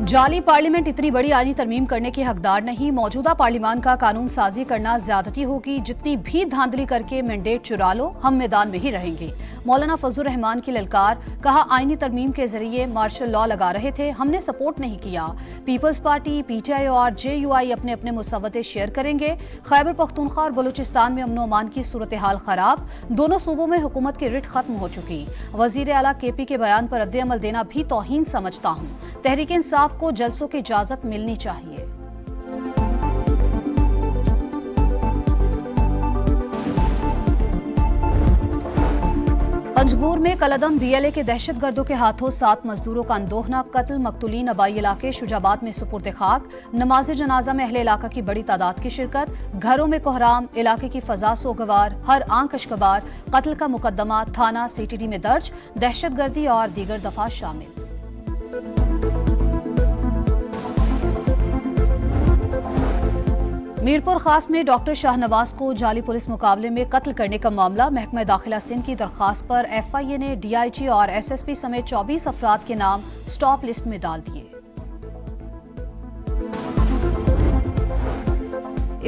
जाली पार्लियामेंट इतनी बड़ी आईनी तरमीम करने के हकदार नहीं। मौजूदा पार्लियामान का कानून साजी करना ज्यादती होगी। जितनी भी धांधली करके मैंडेट चुरा लो, हम मैदान में ही रहेंगे। मौलाना फजल रहमान की ललकार। कहा, आईनी तरमीम के जरिए मार्शल लॉ लगा रहे थे, हमने सपोर्ट नहीं किया। पीपल्स पार्टी, पीटीआई और जेयूआई अपने अपने मुसव्वते शेयर करेंगे। खैबर पख्तूनख्वा और बलूचिस्तान में अमन अमान की सूरत हाल खराब। दोनों सूबों में हुकूमत की रिट खत्म हो चुकी। वजीर आला केपी के बयान पर रद्द-ए-अमल देना भी तौहीन समझता हूँ। तहरीक इंसाफ को जलसों की इजाजत मिलनी चाहिए। पंजगूर में कलअदम बीएलए के दहशतगर्दों के हाथों 7 मजदूरों का अंदोहना कत्ल। मकतूलीन अबाई इलाके शुजाबाद में सुपुर्द खाक। नमाज जनाजा में अहले इलाका की बड़ी तादाद की शिरकत। घरों में कोहराम, इलाके की फजा सोगवार। हर आंख अशकबार। कत्ल का मुकदमा थाना सीटीडी में दर्ज। दहशतगर्दी और दीगर दफा शामिल। मीरपुर खास में डॉक्टर शाहनवाज को जाली पुलिस मुकाबले में कत्ल करने का मामला। महकमा दाखिला सिंध की दरखास्त पर एफआईए ने डीआईजी और एसएसपी समेत 24 अफराद के नाम स्टॉप लिस्ट में डाल दिए।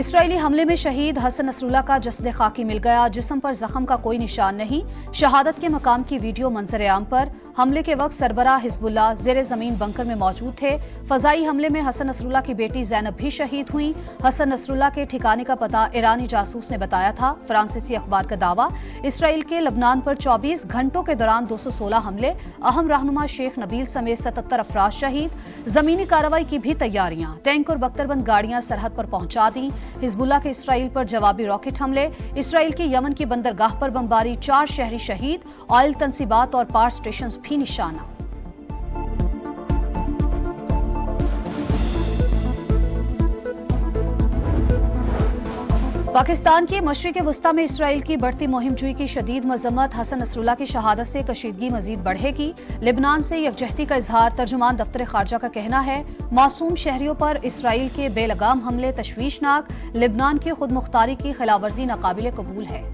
इसराइली हमले में शहीद हसन नसरुल्लाह का जसद खाकी मिल गया। जिस्म पर जख्म का कोई निशान नहीं। शहादत के मकाम की वीडियो मंजर आम पर। हमले के वक्त सरबराह हिजबुल्लाह जेर जमीन बंकर में मौजूद थे। फजाई हमले में हसन नसरुल्लाह की बेटी जैनब भी शहीद हुई। हसन नसरुल्लाह के ठिकाने का पता ईरानी जासूस ने बताया था। फ्रांसीसी अखबार का दावा। इसराइल के लबनान पर 24 घंटों के दौरान 216 हमले। अहम रहनुमा शेख नबील समेत 77 अफराद शहीद। जमीनी कार्रवाई की भी तैयारियां। टैंक और बख्तरबंद गाड़ियां सरहद पर पहुंचा दी। हिजबुल्लाह के इसराइल पर जवाबी रॉकेट हमले। इसराइल की यमन की बंदरगाह पर बमबारी। 4 शहरी शहीद। ऑयल तंसीबात और पावर स्टेशन भी निशाना। पाकिस्तान के मशरिक़ वस्ता में इसराइल की बढ़ती मुहिमजुई की शदीद मजम्मत। हसन नसरुल्लाह की शहादत से कशीदगी मजीद बढ़ेगी। लेबनान से यकजहती का इजहार। तर्जुमान दफ्तर खारजा का कहना है, मासूम शहरियों पर इसराइल के बेलगाम हमले तशवीशनाक। लेबनान की खुद मुख्तारी की खिलाफवर्जी नाकाबिले कबूल है।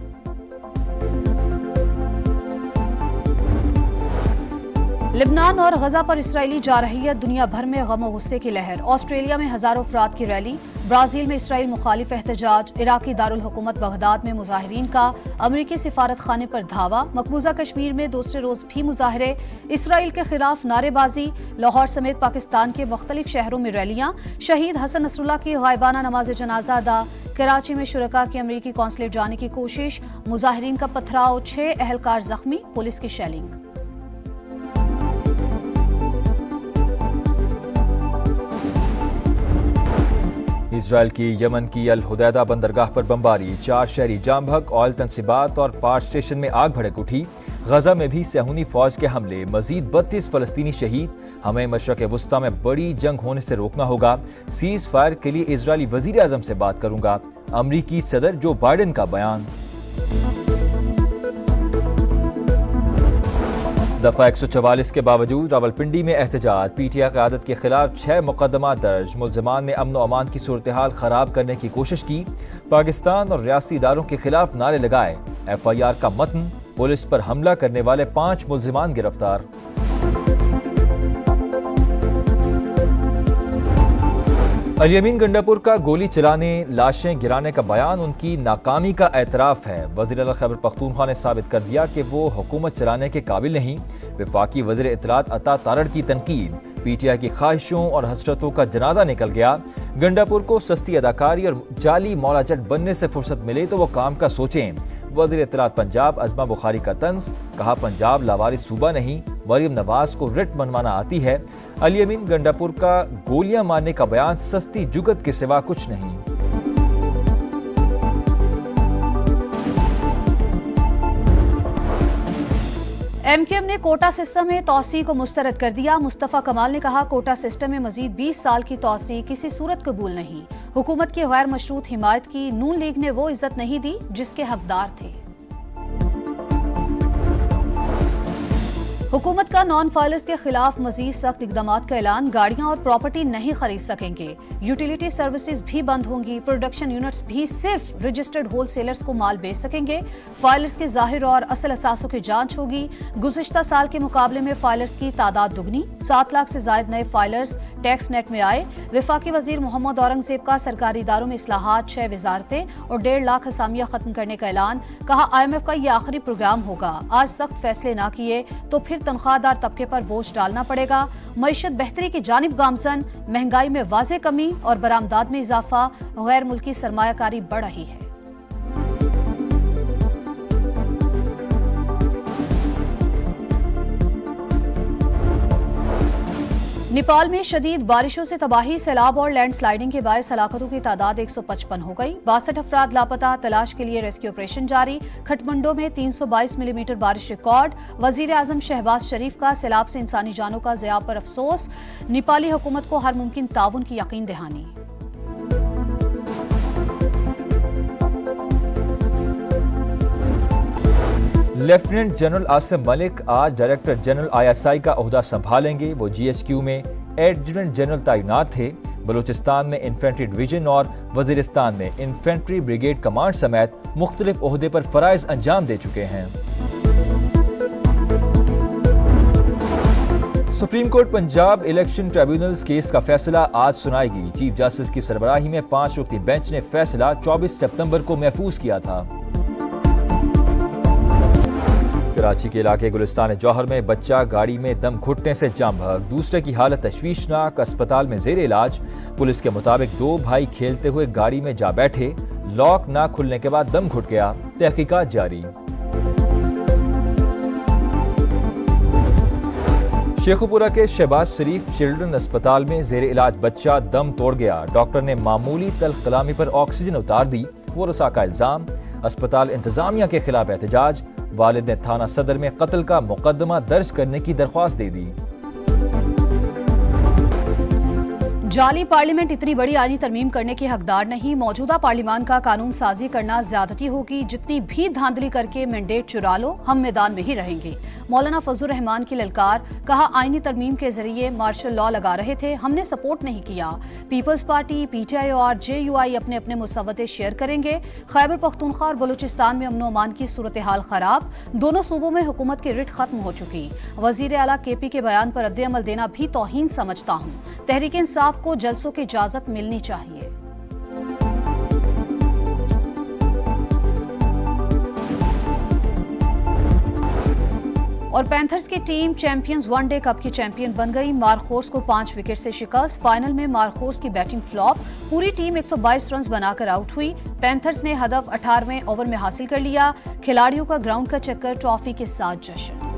लेबनान और गजा पर इसराइली जारहियत। दुनिया भर में गम और गुस्से की लहर। ऑस्ट्रेलिया में हजारों अफराद की रैली। ब्राजील में इसराइल मुखालिफ एहतजाज। इराकी दारुल हुकूमत बगदाद में मुजाहिरीन का अमरीकी सिफारत खाने पर धावा। मकबूजा कश्मीर में दूसरे रोज भी मुजाहरे। इसराइल के खिलाफ नारेबाजी। लाहौर समेत पाकिस्तान के मुख्तलिफ शहरों में रैलियां। शहीद हसन नसरुल्लाह की गायबाना नमाज जनाजा अदा। कराची में शुरका की अमरीकी कौंसलेट जाने की कोशिश। मुजाहिरीन का पथराव। 6 अहलकार जख्मी। पुलिस की शेलिंग। इसराइल की यमन की अल हुदैदा बंदरगाह पर बमबारी। 4 शहरी जाम भग। ऑयल तंसीबात और पावर स्टेशन में आग भड़क उठी। गजा में भी सहूनी फौज के हमले। मजीद 32 फलस्तीनी शहीद। हमें मशरक़ वस्ता में बड़ी जंग होने से रोकना होगा। सीज फायर के लिए इजरायली वजीर आजम से बात करूंगा। अमरीकी सदर जो बाइडेन का बयान। दफा 144 के बावजूद रावलपिंडी में एहतजाज। पीटीआई क़यादत के खिलाफ 6 मुकदमा दर्ज। मुल्ज़िमान ने अमन अमान की सूरत हाल खराब करने की कोशिश की। पाकिस्तान और रियासती इदारों के खिलाफ नारे लगाए। FIR का मतन। पुलिस पर हमला करने वाले 5 मुल्ज़िमान गिरफ्तार। अल-यमीन गंडापुर का गोली चलाने, लाशें गिराने का बयान उनकी नाकामी का एतराफ़ है। वज़ीर आला खैबर पख्तूनख्वा ने साबित कर दिया कि वो हुकूमत चलाने के काबिल नहीं। वफाकी वज़ीर इत्तलात अता तारड़ की तनकीद। पीटीआई की ख्वाहिशों और हसरतों का जनाजा निकल गया। गंडापुर को सस्ती अदाकारी और जाली मौला जट बनने से फुर्सत मिले तो वो काम का सोचें। वज़ीर इत्तलात पंजाब अज़मा बुखारी का तंज। कहा, पंजाब लावारिस सूबा नहीं, मरियम नवाज को रिट मनवाना आती है। अल-यमीन गंडापुर का गोलियां मारने का बयान सस्ती जुगत के सिवा कुछ नहीं। MKM ने कोटा सिस्टम में तौसी को मुस्तरद कर दिया। मुस्तफा कमाल ने कहा, कोटा सिस्टम में मजीद 20 साल की तौसी किसी सूरत कबूल नहीं। हुकूमत की गैर मशरूत हिमायत की नून लीग ने वो इज्जत नहीं दी जिसके हकदार थे। हुकूमत का नॉन फाइलर्स के खिलाफ मजीद सख्त इकदाम का ऐलान। गाड़ियां और प्रॉपर्टी नहीं खरीद सकेंगे। यूटिलिटी सर्विसेज भी बंद होंगी। प्रोडक्शन यूनिट्स भी सिर्फ रजिस्टर्ड होलसेलर्स को माल बेच सकेंगे। फाइलर्स के जाहिर और असल असासों की जांच होगी। गुज़िश्ता साल के मुकाबले में फाइलर्स की तादाद दुगनी। 7 लाख से ज्यादा नए फाइलर्स टैक्स नेट में आए। वफाकी वजीर मोहम्मद औरंगजेब का सरकारी इदारों में इस्लाहात, 6 वजारतें और 1.5 लाख असामियां खत्म करने का ऐलान। कहा IMF का यह आखिरी प्रोग्राम होगा। आज सख्त फैसले न किए तो फिर तनख्वाहदार तबके पर बोझ डालना पड़ेगा। मईशत बेहतरी की जानिब गामजन। महंगाई में वाज़ेह कमी और बरामदात में इजाफा। गैर मुल्की सरमायाकारी बढ़ रही है। नेपाल में शदीद बारिशों से तबाही, सैलाब और लैंडस्लाइडिंग के बायस हलाकतों की तादाद 155 हो गई। 62 अफराद लापता। तलाश के लिए रेस्क्यू ऑपरेशन जारी। खटमंडो में 322 मिलीमीटर बारिश रिकॉर्ड। वजीर आजम शहबाज शरीफ का सैलाब से इंसानी जानों का ज़िया पर अफसोस। नेपाली हुकूमत को हर मुमकिन ताउन की यकीन दहानी। लेफ्टिनेंट जनरल आसिम मलिक आज डायरेक्टर जनरल ISI का ओहदा संभालेंगे। वो GHQ में एडजुटेंट जनरल तैनात थे। बलूचिस्तान में इन्फेंट्री डिवीजन और वजीरिस्तान में इन्फेंट्री ब्रिगेड कमांड समेत मुख्तलिफ ओहदे पर फराइज अंजाम दे चुके हैं। Supreme court Punjab election tribunals case का फैसला आज सुनाएगी। चीफ जस्टिस की सरबराही में 5 रुकनी बेंच ने फैसला 24 सितंबर को महफूज किया था। कराची के इलाके गुलिस्तान जौहर में बच्चा गाड़ी में दम घुटने से जाम बहक। दूसरे की हालत तशवीशनाक, अस्पताल में जेर इलाज। पुलिस के मुताबिक 2 भाई खेलते हुए गाड़ी में जा बैठे। लॉक न खुलने के बाद दम घुट गया। तहकीकात जारी। शेखुपुरा के शहबाज शरीफ चिल्ड्रन अस्पताल में जेर इलाज बच्चा दम तोड़ गया। डॉक्टर ने मामूली तल्ख कलामी पर ऑक्सीजन उतार दी। वोरसा का इल्जाम। अस्पताल इंतजामिया के खिलाफ एहतजाज। वालिद ने थाना सदर में कत्ल का मुकदमा दर्ज करने की दरख्वास्त दे दी। जाली पार्लियामेंट इतनी बड़ी आईनी तरमीम करने के हकदार नहीं। मौजूदा पार्लियामान का कानून साजी करना ज्यादती होगी। जितनी भी धांधली करके मैंडेट चुरा लो, हम मैदान में ही रहेंगे। मौलाना फजलुर रहमान की ललकार। कहा आईनी तरमीम के जरिए मार्शल लॉ लगा रहे थे, हमने सपोर्ट नहीं किया। पीपल्स पार्टी, PTI और JUI अपने अपने मुसव्वते शेयर करेंगे। खैबर पख्तूनख्वा और बलूचिस्तान में अमन व अमान की सूरत हाल खराब। दोनों सूबों में हुकूमत की रिट खत्म हो चुकी। वजीर आला KP के बयान पर रद्द-ए-अमल देना भी तौहीन समझता हूँ। तहरीक इंसाफ को जलसों की इजाजत मिलनी चाहिए। और पैंथर्स की टीम चैंपियंस वनडे कप की चैंपियन बन गई। मार्कोर्स को 5 विकेट से शिकस्त। फाइनल में मार्कोर्स की बैटिंग फ्लॉप। पूरी टीम 122 रन बनाकर आउट हुई। पैंथर्स ने हदफ 18वें ओवर में हासिल कर लिया। खिलाड़ियों का ग्राउंड का चक्कर, ट्रॉफी के साथ जश्न।